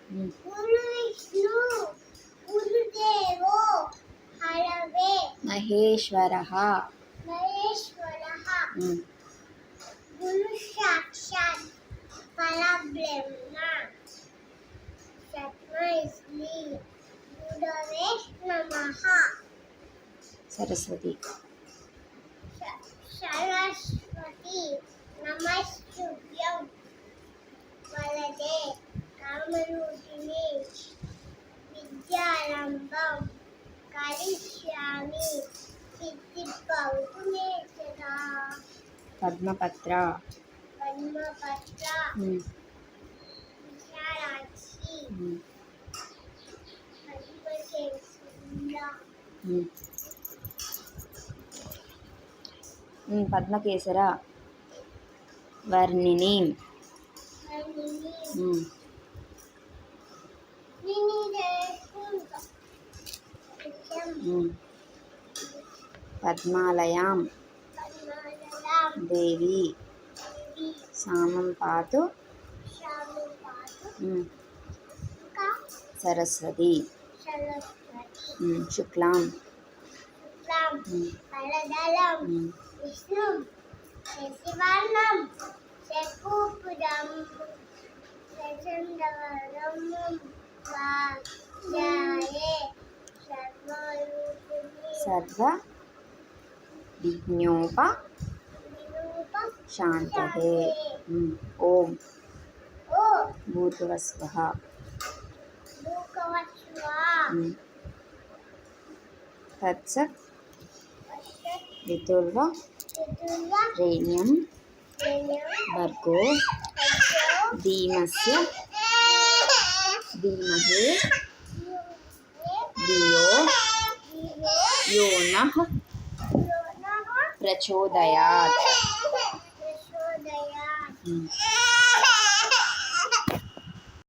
గురు Vishnu గురుదేవో Haraway మహేశ్వరః మహేశ్వరః గురు సాక్షాత్ పరబ్రహ్మ తస్మై శ్రీ గురవే నమః. సరస్వతి సరస్వతి నమస్తుభ్యం వరదే కామరూపిణి విద్యారంభం కరిష్యామి సిద్ధిర్భవతు మే సదా. పద్మపత్ర పద్మపత్ర విశాలాక్షి పద్మకేసర వర్ణిని పద్మాలయాం దేవి సామం పాతు సరస్వతి శుక్లాం పరదలం విష్ణు శశివర్ణం శకుపురం శచంద్రవరం వాజాయే సర్వరూపిణి సర్వ విజ్ఞోప శాంతహే. ఓం భూర్భువస్వః తత్సత్ వితుర్వరేణ్యం భర్గో ధీమహి ధియో యో నః ప్రచోదయాత్.